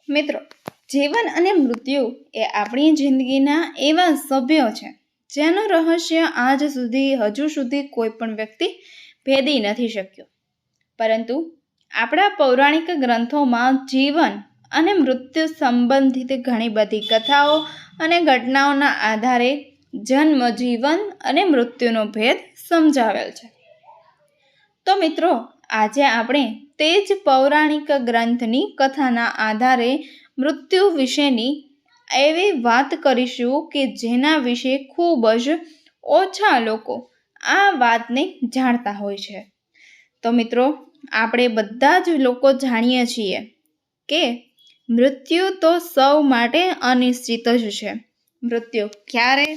મિત્રો, જીવન અને મૃત્યુ એ આપણી જિંદગીના એવા સભ્યો છે જેનું રહસ્ય આજ સુધી હજુ સુધી કોઈ પણ વ્યક્તિ ભેદી નથી શક્યો. પરંતુ આપણા પૌરાણિક ગ્રંથોમાં જીવન અને મૃત્યુ સંબંધિત ઘણી બધી કથાઓ અને ઘટનાઓના આધારે જન્મ, જીવન અને મૃત્યુનો ભેદ સમજાવેલ છે. તો મિત્રો, આજે આપણે તે જ પૌરાણિક ગ્રંથની કથાના આધારે મૃત્યુ વિશેની એવી વાત કરીશું કે જેના વિશે ખૂબ જ ઓછા લોકો આ વાતને જાણતા હોય છે. તો મિત્રો, આપણે બધા જ લોકો જાણીએ છીએ કે મૃત્યુ તો સૌ માટે અનિશ્ચિત જ છે. મૃત્યુ ક્યારે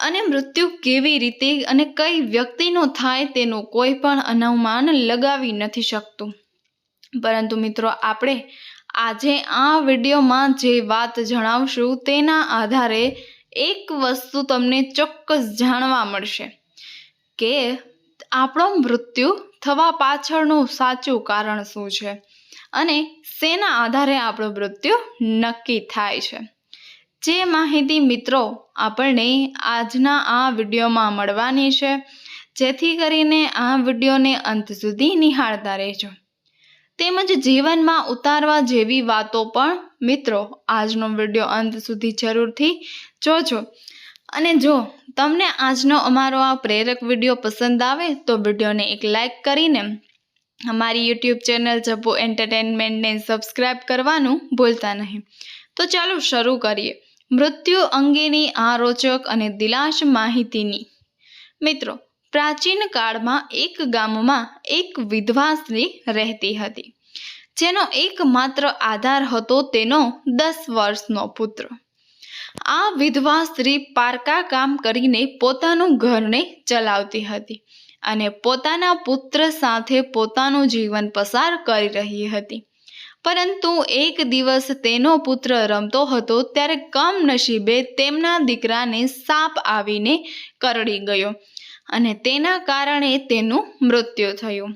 અને મૃત્યુ કેવી રીતે અને કઈ વ્યક્તિનો થાય તેનું કોઈ પણ અનુમાન લગાવી નથી શકતું. પરંતુ મિત્રો, આપણે આજે આ વિડીયોમાં જે વાત જણાવશું તેના આધારે એક વસ્તુ તમને ચોક્કસ જાણવા મળશે કે આપણો મૃત્યુ થવા પાછળનું સાચું કારણ શું છે અને શેના આધારે આપણું મૃત્યુ નક્કી થાય છે. જે માહિતી મિત્રો આપણને આજના આ વિડીયોમાં મળવાની છે, જેથી કરીને આ વિડીયોને અંત સુધી નિહાળતા રહેજો. તેમજ જીવનમાં ઉતારવા જેવી વાતો પણ મિત્રો આજનો વિડીયો અંત સુધી જરૂરથી જોજો. અને જો તમને આજનો અમારો આ પ્રેરક વિડીયો પસંદ આવે તો વિડીયોને એક લાઈક કરીને અમારી યુટ્યુબ ચેનલ જબ્બો એન્ટરટેનમેન્ટને સબસ્ક્રાઈબ કરવાનું ભૂલતા નહીં. તો ચાલો શરૂ કરીએ મૃત્યુ અંગેની આ રોચક અને દિલાશ માહિતીની. મિત્રો, પ્રાચીન કાળમાં એક ગામમાં એક વિધવા સ્ત્રી રહેતી હતી, જેનો એકમાત્ર આધાર હતો તેનો 10 વર્ષનો પુત્ર. આ વિધવા સ્ત્રી પારકા કામ કરીને પોતાનું ઘરને ચલાવતી હતી અને પોતાના પુત્ર સાથે પોતાનું જીવન પસાર કરી રહી હતી. પરંતુ એક દિવસ તેનો પુત્ર રમતો હતો ત્યારે કમનસીબે તેમના દીકરાને સાપ આવીને કરડી ગયો અને તેના કારણે તેનું મૃત્યુ થયું.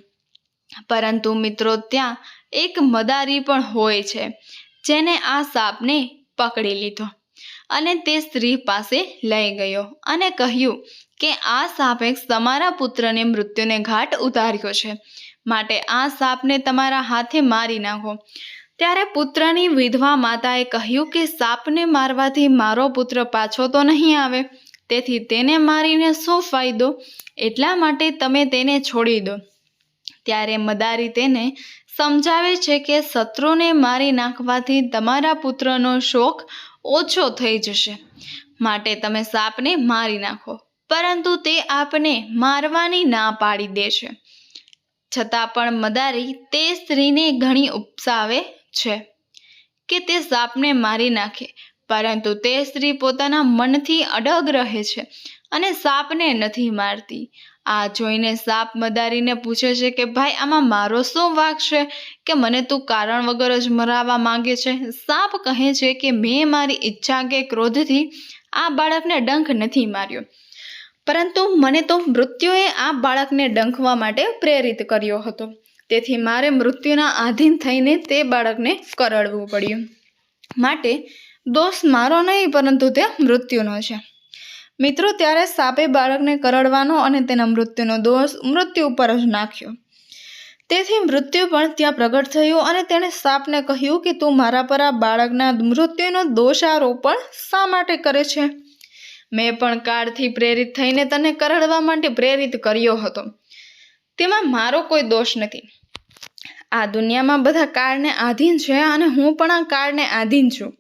પરંતુ મિત્રો, ત્યાં એક મદારી પણ હોય છે જેને આ સાપને પકડી લીધો અને તે સ્ત્રી પાસે લઈ ગયો અને કહ્યું કે આ સાપે તમારા પુત્રને મૃત્યુને ઘાટ ઉતાર્યો છે, માટે આ સાપને તમારા હાથે મારી નાખો. ત્યારે પુત્રની વિધવા માતાએ કહ્યું કે સાપને મારવાથી મારો પુત્ર પાછો તો નહીં આવે, તેથી તેને મારીને શું ફાયદો, એટલા માટે તમે તેને છોડી દો. ત્યારે મદારી તેને સમજાવે છે કે શત્રુને મારી નાખવાથી તમારા પુત્રનો શોક ઓછો થઈ જશે, માટે તમે સાપને મારી નાખો. પરંતુ તે આપને મારવાની ના પાડી દે છે. છતાં પણ મદારી તે સ્ત્રીને ઘણી ઉપસાવે છે કે તે સાપને મારી નાખે, પરંતુ તે સ્ત્રી પોતાના મનથી અડગ રહે છે અને સાપને નથી મારતી. આ જોઈને સાપ મદારીને પૂછે છે કે ભાઈ, આમાં મારો શું વાંક છે કે મને તું કારણ વગર જ મરાવવા માંગે છે? સાપ કહે છે કે મેં મારી ઈચ્છા કે ક્રોધથી આ બાળકને ડંખ નથી માર્યો, પરંતુ મને તો મૃત્યુએ આ બાળકને ડંખવા માટે પ્રેરિત કર્યો હતો, તેથી મારે મૃત્યુના આધીન થઈને તે બાળકને કરડવું પડ્યું. માટે દોષ મારો નહીં, પરંતુ તે મૃત્યુનો છે. મિત્રો, ત્યારે સાપે બાળકને કરડવાનો અને તેના મૃત્યુનો દોષ મૃત્યુ ઉપર જ નાખ્યો. તેથી મૃત્યુ પણ ત્યાં પ્રગટ થયું અને તેણે સાપને કહ્યું કે તું મારા પર આ બાળકના મૃત્યુનો દોષારોપણ શા માટે કરે છે? મેં પણ કાળથી પ્રેરિત થઈને તને કરડવા માટે પ્રેરિત કર્યો હતો, તેમાં મારો કોઈ દોષ નથી. આ દુનિયામાં બધા કાળને આધીન છે અને હું પણ આ કાળને આધીન છું.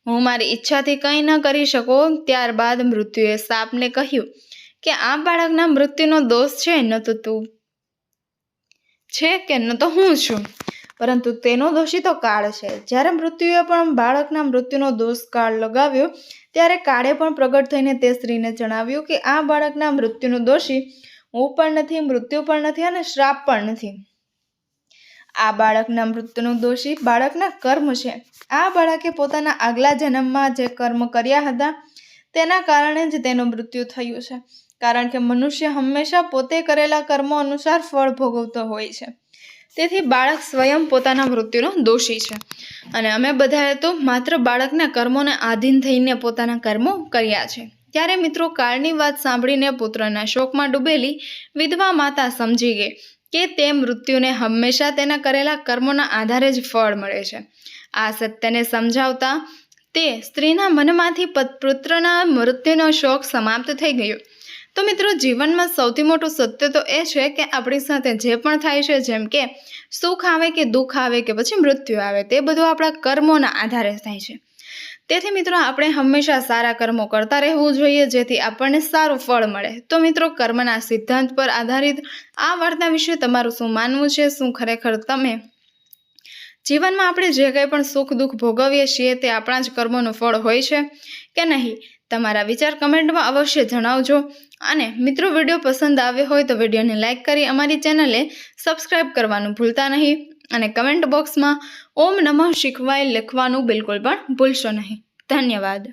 હું મારી ઈચ્છાથી કંઈ ન કરી શકું. ત્યારબાદ મૃત્યુએ સાપને કહ્યું કે આ બાળકના મૃત્યુનો દોષ છે ન તો તું છે કે ન તો હું છું, પરંતુ તેનો દોષી તો કાળ છે. જ્યારે મૃત્યુએ પણ બાળકના મૃત્યુનો દોષ કાળ લગાવ્યો ત્યારે કાળે પણ પ્રગટ થઈને તે સ્ત્રીને જણાવ્યું કે આ બાળકના મૃત્યુનો દોષી હું પણ નથી, મૃત્યુ પણ નથી અને શ્રાપ પણ નથી. આ બાળકના મૃત્યુનો દોષી બાળકના કર્મ છે. આ બાળકે પોતાના આગલા જન્મમાં જે કર્મ કર્યા હતા તેના કારણે જ તેનું મૃત્યુ થયું છે. કારણ કે મનુષ્ય હંમેશા પોતે કરેલા કર્મો અનુસાર ફળ ભોગવતો હોય છે. તેથી બાળક સ્વયં પોતાના મૃત્યુનો દોષી છે અને અમે બધાએ તો માત્ર બાળકના કર્મોને આધીન થઈને પોતાના કર્મો કર્યા છે. ત્યારે મિત્રો કાળની વાત સાંભળીને પુત્રના શોકમાં ડૂબેલી વિધવા માતા સમજી ગઈ કે તે મૃત્યુને હંમેશા તેના કરેલા કર્મોના આધારે જ ફળ મળે છે. આ સત્યને સમજાવતા તે સ્ત્રીના મનમાંથી પુત્રના મૃત્યુનો શોક સમાપ્ત થઈ ગયો. તો મિત્રો જીવનમાં સૌથી મોટું સત્ય તો એ છે કે આપણી સાથે જે પણ થાય છે, જેમ કે સુખ આવે કે દુઃખ આવે કે પછી મૃત્યુ આવે, તે બધું આપણા કર્મોના આધારે થાય છે. તેથી મિત્રો આપણે હંમેશા સારા કર્મો કરતા રહેવું જોઈએ, જેથી આપણને સારું ફળ મળે. તો મિત્રો કર્મના સિદ્ધાંત પર આધારિત આ વાર્તા વિશે તમારું શું માનવું છે? શું ખરેખર તમે જીવનમાં આપણે જે કંઈ પણ સુખ દુઃખ ભોગવીએ છીએ તે આપણા જ કર્મોનું ફળ હોય છે કે નહીં? તમારા વિચાર કમેન્ટમાં અવશ્ય જણાવજો. અને મિત્રો વિડીયો પસંદ આવ્યો હોય તો વિડીયોને લાઇક કરી અમારી ચેનલને સબસ્ક્રાઈબ કરવાનું ભૂલતા નહીં અને કમેન્ટ બોક્સમાં ઓમ નમઃ શિવાય લખવાનું બિલકુલ પણ ભૂલશો નહીં. ધન્યવાદ.